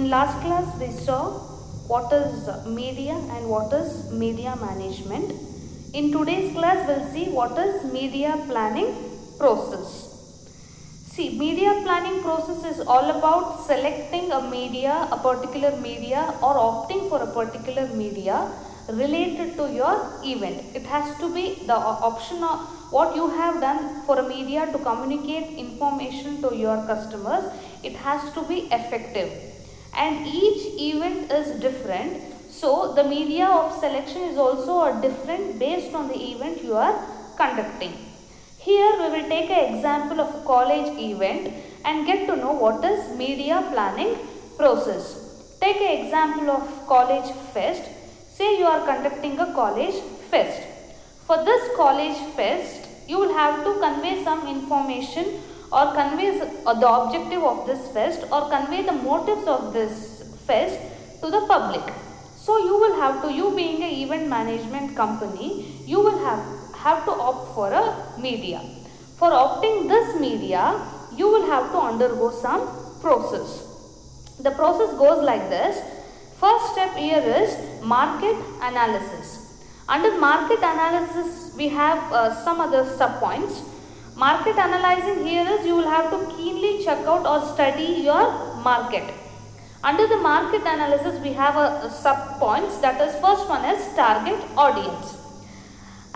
In last class we saw what is media and what is media management. In today's class we'll see what is media planning process. See, media planning process is all about selecting a media, a particular media, or opting for a particular media related to your event. It has to be the option of what you have done for a media to communicate information to your customers. It has to be effective, and each event is different. So the media of selection is also different based on the event you are conducting. Here we will take an example of a college event and get to know what is media planning process. Take an example of college fest. Say you are conducting a college fest. For this college fest, you will have to convey some information or convey the objective of this fest or convey the motives of this fest to the public. So you will have to, you being an event management company, you will have to opt for a media. For opting this media, you will have to undergo some process. The process goes like this. First step here is market analysis. Under market analysis, we have some other sub points. Market analyzing here is you will have to keenly check out or study your market. Under the market analysis, we have a sub points, that is, first one is target audience.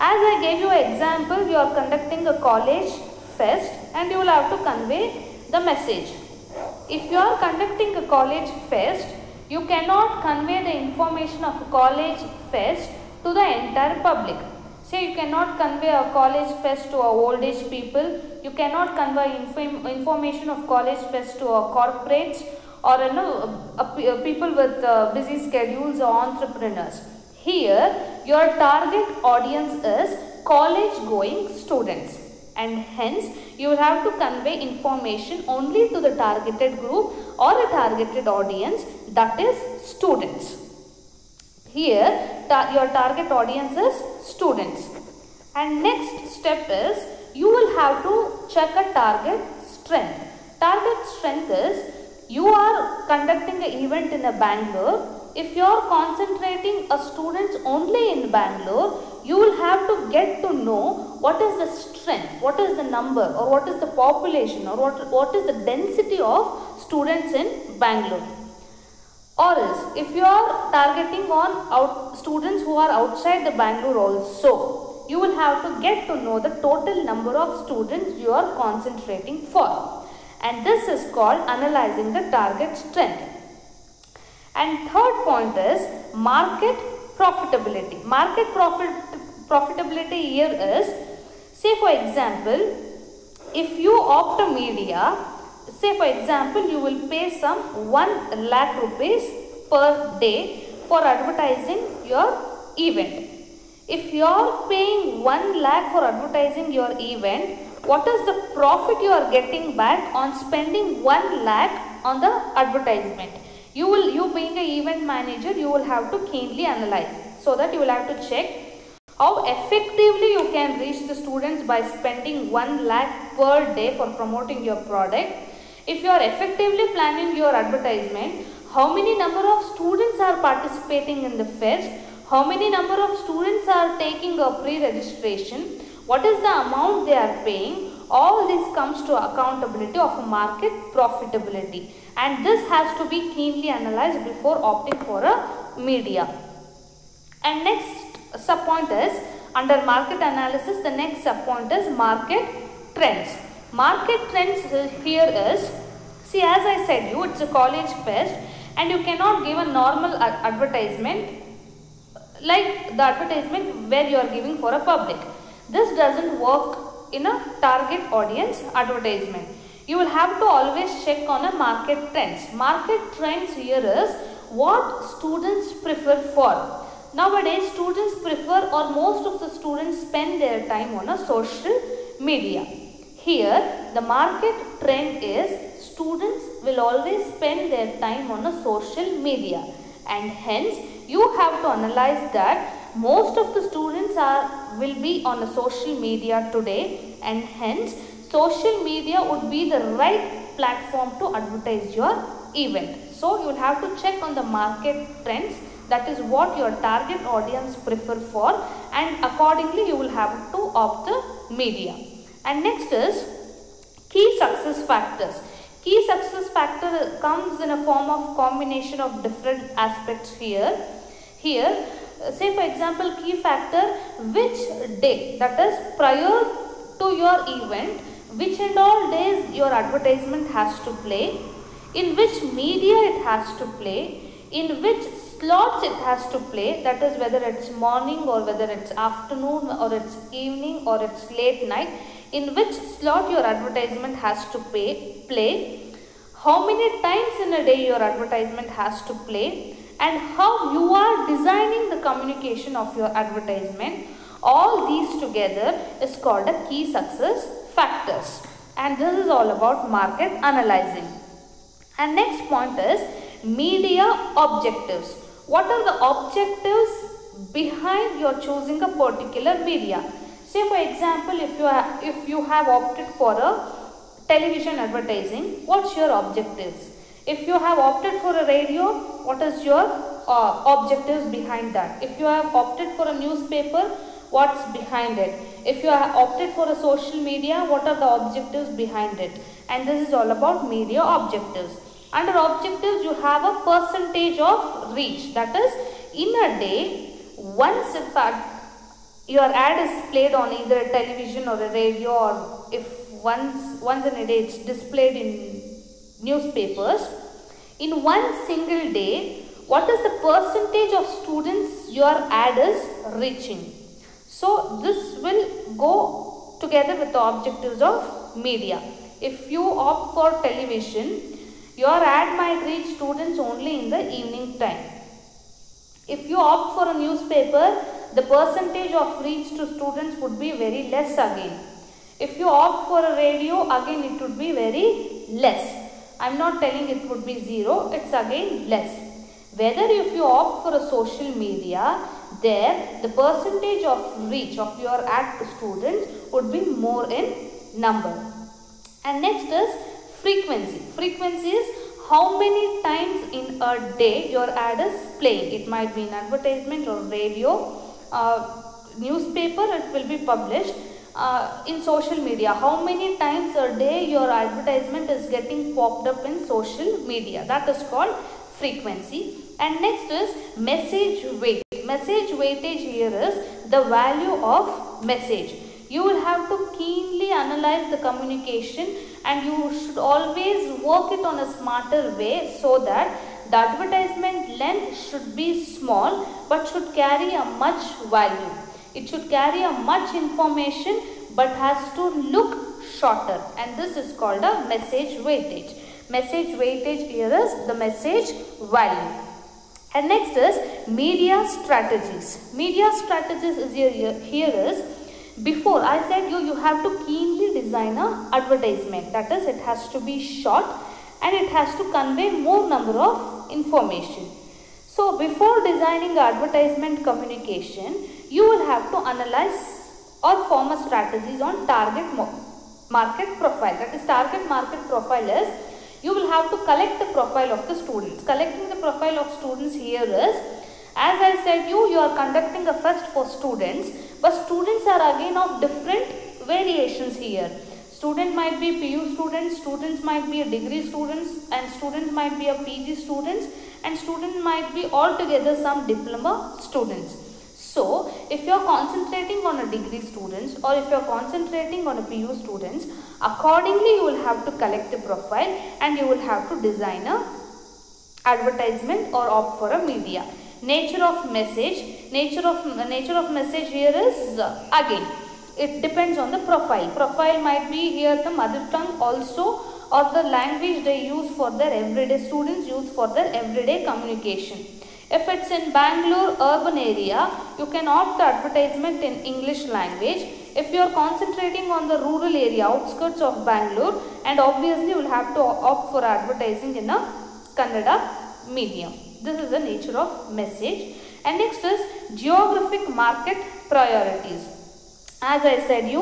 As I gave you an example, you are conducting a college fest and you will have to convey the message. If you are conducting a college fest, you cannot convey the information of a college fest to the entire public. Say you cannot convey a college fest to old age people, you cannot convey information of college fest to corporates or people with busy schedules or entrepreneurs. Here your target audience is college going students, and hence you will have to convey information only to the targeted group or a targeted audience, that is students. Here your target audience is students. And next step is you will have to check a target strength. Target strength is you are conducting an event in a Bangalore. If you are concentrating a students only in Bangalore, you will have to get to know what is the strength, what is the number, or what is the population, or what is the density of students in Bangalore. Or else, if you are targeting on students who are outside the Bangalore also, you will have to get to know the total number of students you are concentrating for. And this is called analyzing the target strength. And third point is market profitability. Market profitability here is, say for example, if you opt a media, say for example you will pay some 1 lakh rupees per day for advertising your event. If you are paying 1 lakh for advertising your event, what is the profit you are getting back on spending 1 lakh on the advertisement? You being an event manager, you will have to keenly analyze, so that you will have to check how effectively you can reach the students by spending 1 lakh per day for promoting your product. If you are effectively planning your advertisement, how many number of students are participating in the fest, how many number of students are taking a pre-registration, what is the amount they are paying, all this comes to accountability of market profitability, and this has to be keenly analyzed before opting for a media. And next sub point is, under market analysis, the next sub point is market trends. Market trends here is, see, as I said you, it's a college fest and you cannot give a normal advertisement like the advertisement where you are giving for a public. This doesn't work in a target audience advertisement. You will have to always check on a market trends. Market trends here is what students prefer for. Nowadays students prefer, or most of the students spend their time on a social media. Here the market trend is students will always spend their time on a social media, and hence you have to analyze that most of the students will be on a social media today, and hence social media would be the right platform to advertise your event. So you will have to check on the market trends, that is what your target audience prefer for, and accordingly you will have to opt the media. And next is key success factors. Key success factor comes in a form of combination of different aspects here. Say for example, key factor, which day, that is prior to your event, which and all days your advertisement has to play, in which media it has to play, in which slots it has to play, that is whether it's morning or whether it's afternoon or it's evening or it's late night, in which slot your advertisement has to play, how many times in a day your advertisement has to play, and how you are designing the communication of your advertisement. All these together is called a key success factors, and this is all about market analyzing. And next point is media objectives. What are the objectives behind your choosing a particular media? Say for example, if you have opted for a television advertising, what's your objectives? If you have opted for a radio, what is your objectives behind that? If you have opted for a newspaper, what's behind it? If you have opted for a social media, what are the objectives behind it? And this is all about media objectives. Under objectives, you have a percentage of reach. That is, in a day, once if your ad is played on either a television or a radio, or if once in a day it's displayed in newspapers, in one single day, what is the percentage of students your ad is reaching? So this will go together with the objectives of media. If you opt for television, your ad might reach students only in the evening time. If you opt for a newspaper, the percentage of reach to students would be very less again. If you opt for a radio, again it would be very less. I am not telling it would be zero, it's again less. Whether if you opt for a social media, there the percentage of reach of your ad to students would be more in number. And next is frequency. Frequency is how many times in a day your ad is playing. It might be an advertisement or radio, newspaper, it will be published. In social media, how many times a day your advertisement is getting popped up in social media, that is called frequency. And next is message weightage. Message weightage here is the value of message. You will have to keenly analyze the communication, and you should always work it on a smarter way, so that the advertisement length should be small but should carry a much value. It should carry a much information but has to look shorter, and this is called a message weightage. Message weightage here is the message value. And next is media strategies. Media strategies is here is, before I said you have to keenly design a advertisement, that is it has to be short and it has to convey more number of information. So before designing advertisement communication, you will have to analyze or form a strategies on target market profile. That is, target market profile is, you will have to collect the profile of the students. Collecting the profile of students here is, as I said you are conducting a fest for students, but students are again of different variations here. Student might be PU students, students might be a degree students, and students might be a PG students, and student might be altogether some diploma students. So, if you are concentrating on a degree students, or if you are concentrating on a PU students, accordingly you will have to collect a profile and you will have to design a advertisement or opt for a media. Nature of message. Nature of message here is again, it depends on the profile. Profile might be here the mother tongue also, or the language they use for their everyday, students use for their everyday communication. If it's in Bangalore urban area, you can opt the advertisement in English language. If you are concentrating on the rural area, outskirts of Bangalore, and obviously you will have to opt for advertising in a Kannada medium. This is the nature of message. And next is geographic market priorities. As I said you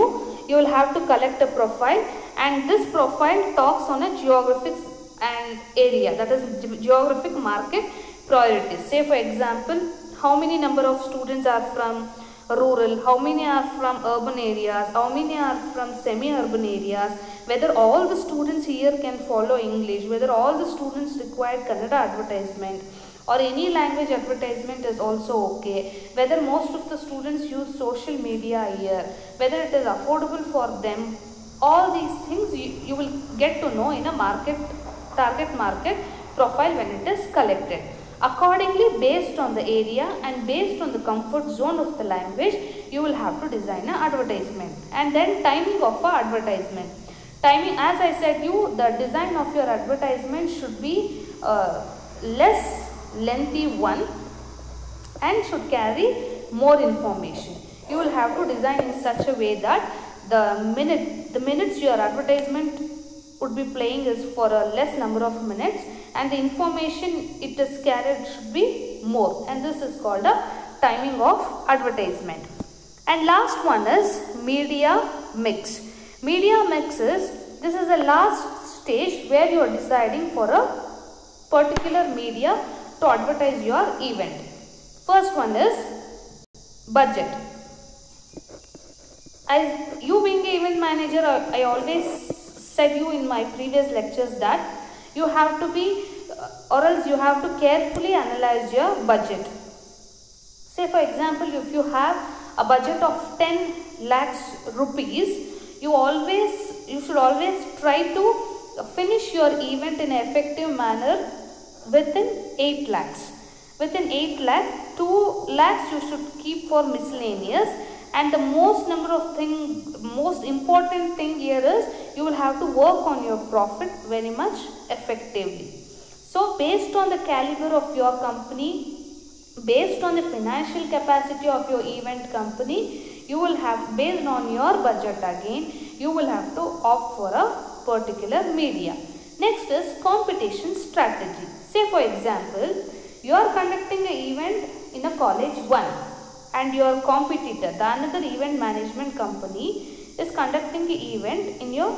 will have to collect a profile, and this profile talks on a geographic and area, that is geographic market priorities. Say for example, how many number of students are from rural, how many are from urban areas, how many are from semi-urban areas, whether all the students here can follow English, whether all the students require Kannada advertisement or any language advertisement is also okay, whether most of the students use social media here, whether it is affordable for them. All these things you will get to know in a target market profile when it is collected. Accordingly, based on the area and based on the comfort zone of the language, you will have to design an advertisement. And then timing of an advertisement. Timing, as I said you, the design of your advertisement should be less lengthy one and should carry more information. You will have to design in such a way that the minutes your advertisement would be playing is for a less number of minutes, and the information it is carried should be more, and this is called a timing of advertisement. And last one is media mix. Media mix is, this is the last stage where you are deciding for a particular media to advertise your event. First one is budget. As you being an event manager, I always said you in my previous lectures that you have to be or else you have to carefully analyze your budget. Say for example, if you have a budget of 10 lakhs rupees, you should always try to finish your event in an effective manner within 8 lakhs. Within 8 lakhs, 2 lakhs you should keep for miscellaneous, and the most important thing here is you will have to work on your profit very much effectively. So based on the caliber of your company, based on the financial capacity of your event company, you will have, based on your budget again, you will have to opt for a particular media. Next is competition strategy. Say for example, you are conducting an event in a college 1 and your competitor, the another event management company, is conducting the event in your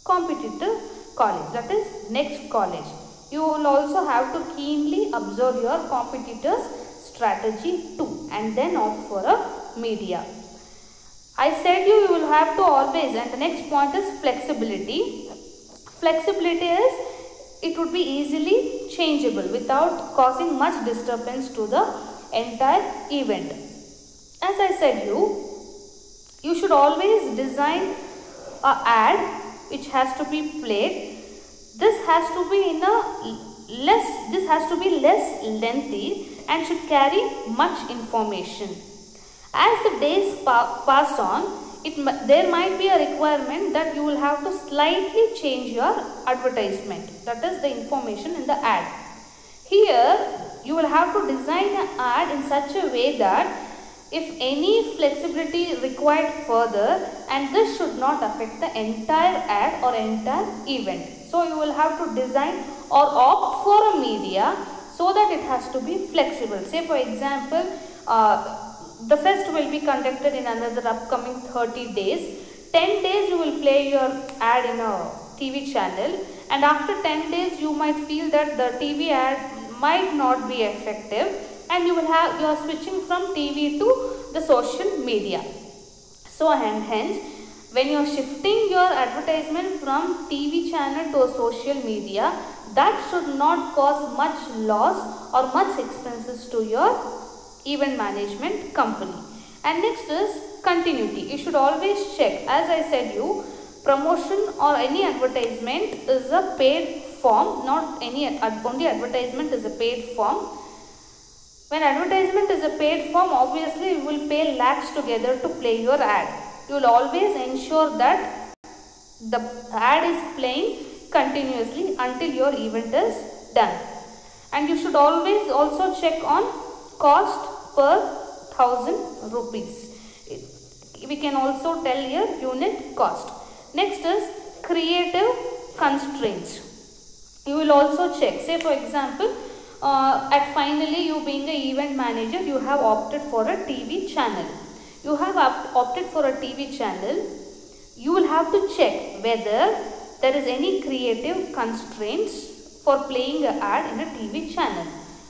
competitor college, that is next college. You will also have to keenly observe your competitor's strategy too and then opt for a media. I said you will have to always, and the next point is flexibility. Flexibility is, it would be easily changeable without causing much disturbance to the entire event. As I said you should always design an ad which has to be played. This has to be less lengthy and should carry much information. As the days pass on, there might be a requirement that you will have to slightly change your advertisement, that is the information in the ad. Here you will have to design an ad in such a way that if any flexibility required further, and this should not affect the entire ad or entire event. So you will have to design or opt for a media so that it has to be flexible. Say for example, the fest will be conducted in another upcoming 30 days. 10 days you will play your ad in a TV channel, and after 10 days you might feel that the TV ad might not be effective, and you are switching from TV to the social media. So and hence, when you are shifting your advertisement from TV channel to a social media, that should not cause much loss or much expenses to your event management company. And next is continuity. You should always check, as I said you, promotion or any advertisement is a paid form, not only advertisement is a paid form. When advertisement is a paid form, obviously you will pay lakhs together to play your ad. You will always ensure that the ad is playing continuously until your event is done. And you should always also check on cost per 1000 rupees. We can also tell here unit cost. Next is creative constraints. You will also check. Say for example, at finally you being an event manager, you have opted for a TV channel. You have opted for a TV channel. You will have to check whether there is any creative constraints for playing an ad in a TV channel.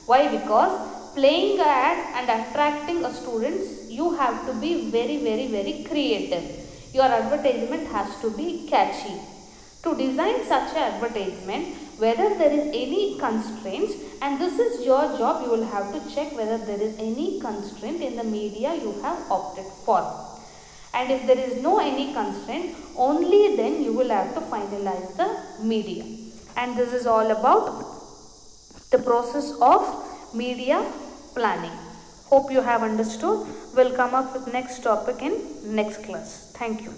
Why? Because playing an ad and attracting a students, you have to be very creative. Your advertisement has to be catchy. To design such an advertisement, whether there is any constraints, and this is your job, you will have to check whether there is any constraint in the media you have opted for. And if there is no any constraint, only then you will have to finalize the media. And this is all about the process of media planning. Hope you have understood. We'll come up with next topic in next class. Thank you.